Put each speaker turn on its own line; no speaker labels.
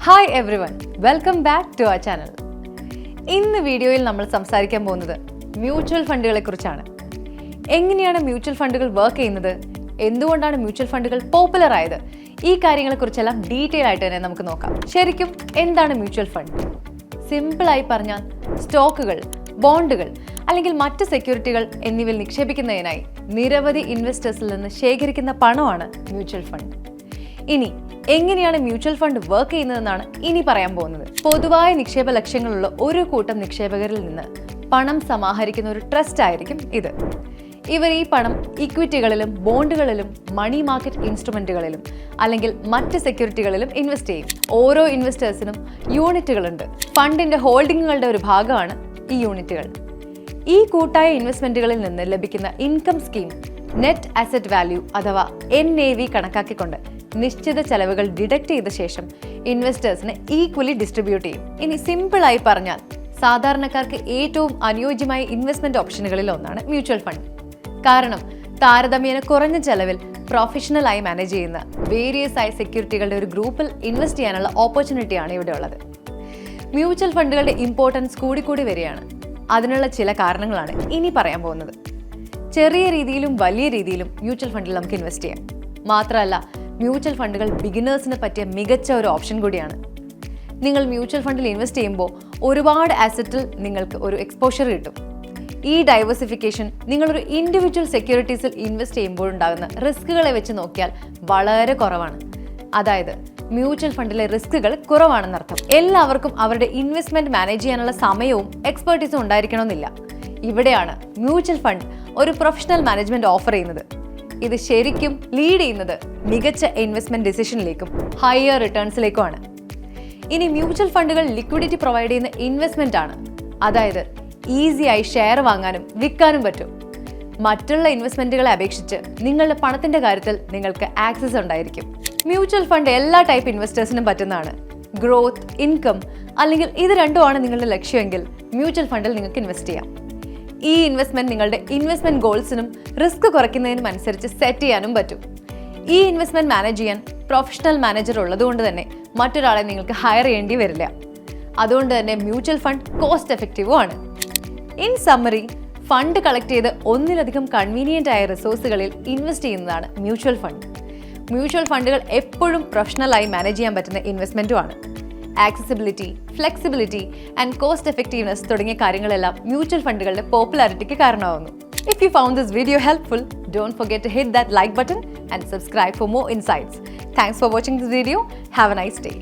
Hi everyone, welcome back to our channel. ഇന്ന് വീഡിയോയിൽ നമ്മൾ സംസാരിക്കാൻ പോകുന്നത് മ്യൂച്വൽ ഫണ്ടുകളെ കുറിച്ചാണ്. എങ്ങനെയാണ് മ്യൂച്വൽ ഫണ്ടുകൾ വർക്ക് ചെയ്യുന്നത്, എന്തുകൊണ്ടാണ് മ്യൂച്വൽ ഫണ്ടുകൾ പോപ്പുലർ ആയത്, ഈ കാര്യങ്ങളെക്കുറിച്ചെല്ലാം ഡീറ്റെയിൽ ആയിട്ട് തന്നെ നമുക്ക് നോക്കാം. ശരിക്കും എന്താണ് മ്യൂച്വൽ ഫണ്ട്? സിമ്പിളായി പറഞ്ഞാൽ സ്റ്റോക്കുകൾ, ബോണ്ടുകൾ അല്ലെങ്കിൽ മറ്റ് സെക്യൂരിറ്റികൾ എന്നിവയിൽ നിക്ഷേപിക്കുന്നതിനായി നിരവധി ഇൻവെസ്റ്റേഴ്സിൽ നിന്ന് ശേഖരിക്കുന്ന പണമാണ് മ്യൂച്വൽ ഫണ്ട്. ഇനി എങ്ങനെയാണ് മ്യൂച്വൽ ഫണ്ട് വർക്ക് ചെയ്യുന്നതെന്നാണ് ഇനി പറയാൻ പോകുന്നത്. പൊതുവായ നിക്ഷേപ ലക്ഷ്യങ്ങളുള്ള ഒരു കൂട്ടം നിക്ഷേപകരിൽ നിന്ന് പണം സമാഹരിക്കുന്ന ഒരു ട്രസ്റ്റ് ആയിരിക്കും ഇത്. ഇവർ ഈ പണം ഇക്വിറ്റികളിലും ബോണ്ടുകളിലും മണി മാർക്കറ്റ് ഇൻസ്ട്രുമെന്റുകളിലും അല്ലെങ്കിൽ മറ്റ് സെക്യൂരിറ്റികളിലും ഇൻവെസ്റ്റ് ചെയ്യും. ഓരോ ഇൻവെസ്റ്റേഴ്സിനും യൂണിറ്റുകളുണ്ട്. ഫണ്ടിന്റെ ഹോൾഡിങ്ങുകളുടെ ഒരു ഭാഗമാണ് ഈ യൂണിറ്റുകൾ. ഈ കൂട്ടായ ഇൻവെസ്റ്റ്മെന്റുകളിൽ നിന്ന് ലഭിക്കുന്ന income scheme net asset value അഥവാ NAV കണക്കാക്കിക്കൊണ്ട് നിശ്ചിത ചെലവുകൾ ഡിഡക്ട് ചെയ്ത ശേഷം ഇൻവെസ്റ്റേഴ്സിന് ഈക്വലി ഡിസ്ട്രിബ്യൂട്ട് ചെയ്യും. ഇനി സിമ്പിളായി പറഞ്ഞാൽ സാധാരണക്കാർക്ക് ഏറ്റവും അനുയോജ്യമായ ഇൻവെസ്റ്റ്മെന്റ് ഓപ്ഷനുകളിൽ ഒന്നാണ് മ്യൂച്വൽ ഫണ്ട്. കാരണം താരതമ്യേന കുറഞ്ഞ ചെലവിൽ പ്രൊഫഷണലായി മാനേജ് ചെയ്യുന്ന വേരിയസ് ആയ സെക്യൂരിറ്റികളുടെ ഒരു ഗ്രൂപ്പിൽ ഇൻവെസ്റ്റ് ചെയ്യാനുള്ള ഓപ്പർച്യൂണിറ്റിയാണ് ഇവിടെ ഉള്ളത്. മ്യൂച്വൽ ഫണ്ടുകളുടെ ഇമ്പോർട്ടൻസ് കൂടിക്കൂടി വരികയാണ്. അതിനുള്ള ചില കാരണങ്ങളാണ് ഇനി പറയാൻ പോകുന്നത്. ചെറിയ രീതിയിലും വലിയ രീതിയിലും മ്യൂച്വൽ ഫണ്ടിൽ നമുക്ക് ഇൻവെസ്റ്റ് ചെയ്യാം. മാത്രമല്ല, മ്യൂച്വൽ ഫണ്ടുകൾ ബിഗിനേഴ്സിന് പറ്റിയ മികച്ച ഒരു ഓപ്ഷൻ കൂടിയാണ്. നിങ്ങൾ മ്യൂച്വൽ ഫണ്ടിൽ ഇൻവെസ്റ്റ് ചെയ്യുമ്പോൾ ഒരുപാട് അസറ്റിൽ നിങ്ങൾക്ക് ഒരു എക്സ്പോഷർ കിട്ടും. ഈ ഡൈവേഴ്സിഫിക്കേഷൻ നിങ്ങളൊരു ഇൻഡിവിജ്വൽ സെക്യൂരിറ്റീസിൽ ഇൻവെസ്റ്റ് ചെയ്യുമ്പോൾ ഉണ്ടാകുന്ന റിസ്കുകളെ വെച്ച് നോക്കിയാൽ വളരെ കുറവാണ്. അതായത് മ്യൂച്വൽ ഫണ്ടിലെ റിസ്കുകൾ കുറവാണെന്നർത്ഥം. എല്ലാവർക്കും അവരുടെ ഇൻവെസ്റ്റ്മെന്റ് മാനേജ് ചെയ്യാനുള്ള സമയവും എക്സ്പെർട്ടീസും ഉണ്ടായിരിക്കണമെന്നില്ല. ഇവിടെയാണ് മ്യൂച്വൽ ഫണ്ട് ഒരു പ്രൊഫഷണൽ മാനേജ്മെന്റ് ഓഫർ ചെയ്യുന്നത്. ഇത് ശരിക്കും ലീഡ് ചെയ്യുന്നത് മികച്ച ഇൻവെസ്റ്റ്മെന്റ് ഡിസിഷനിലേക്കും ഹയർ റിട്ടേൺസിലേക്കുമാണ്. ഇനി മ്യൂച്വൽ ഫണ്ടുകൾ ലിക്വിഡിറ്റി പ്രൊവൈഡ് ചെയ്യുന്ന ഇൻവെസ്റ്റ്മെന്റ് ആണ്. അതായത് ഈസിയായി ഷെയർ വാങ്ങാനും വിൽക്കാനും പറ്റും. മറ്റുള്ള ഇൻവെസ്റ്റ്മെന്റുകളെ അപേക്ഷിച്ച് നിങ്ങളുടെ പണത്തിന്റെ കാര്യത്തിൽ നിങ്ങൾക്ക് ആക്സസ് ഉണ്ടായിരിക്കും. മ്യൂച്വൽ ഫണ്ട് എല്ലാ ടൈപ്പ് ഇൻവെസ്റ്റേഴ്സിനും പറ്റുന്നതാണ്. ഗ്രോത്ത്, ഇൻകം അല്ലെങ്കിൽ ഇത് രണ്ടുമാണ് നിങ്ങളുടെ ലക്ഷ്യമെങ്കിൽ മ്യൂച്വൽ ഫണ്ടിൽ നിങ്ങൾക്ക് ഇൻവെസ്റ്റ് ചെയ്യാം. ഈ ഇൻവെസ്റ്റ്മെന്റ് നിങ്ങളുടെ ഇൻവെസ്റ്റ്മെന്റ് ഗോൾസിനും റിസ്ക് കുറയ്ക്കുന്നതിനും അനുസരിച്ച് സെറ്റ് ചെയ്യാനും പറ്റും. ഈ ഇൻവെസ്റ്റ്മെന്റ് മാനേജ് ചെയ്യാൻ പ്രൊഫഷണൽ മാനേജർ ഉള്ളതുകൊണ്ട് തന്നെ മറ്റൊരാളെ നിങ്ങൾക്ക് ഹയർ ചെയ്യേണ്ടി വരില്ല. അതുകൊണ്ട് തന്നെ മ്യൂച്വൽ ഫണ്ട് കോസ്റ്റ് എഫക്റ്റീവും ആണ്. ഇൻ സമ്മറി, ഫണ്ട് കളക്ട് ചെയ്ത് ഒന്നിലധികം കൺവീനിയന്റ് ആയ റിസോഴ്സുകളിൽ ഇൻവെസ്റ്റ് ചെയ്യുന്നതാണ് മ്യൂച്വൽ ഫണ്ട്. മ്യൂച്വൽ ഫണ്ടുകൾ എപ്പോഴും പ്രൊഫഷണലായി മാനേജ് ചെയ്യാൻ പറ്റുന്ന ഇൻവെസ്റ്റ്മെന്റുമാണ്. Accessibility, flexibility and cost effectiveness തുടങ്ങിയ കാര്യങ്ങളെല്ലാം മ്യൂച്വൽ ഫണ്ടുകളുടെ പോപ്പുലാരിറ്റിക്ക് കാരണമാകുന്നു. If you found this video helpful, don't forget to hit that like button and subscribe for more insights. Thanks for watching this video. Have a nice day.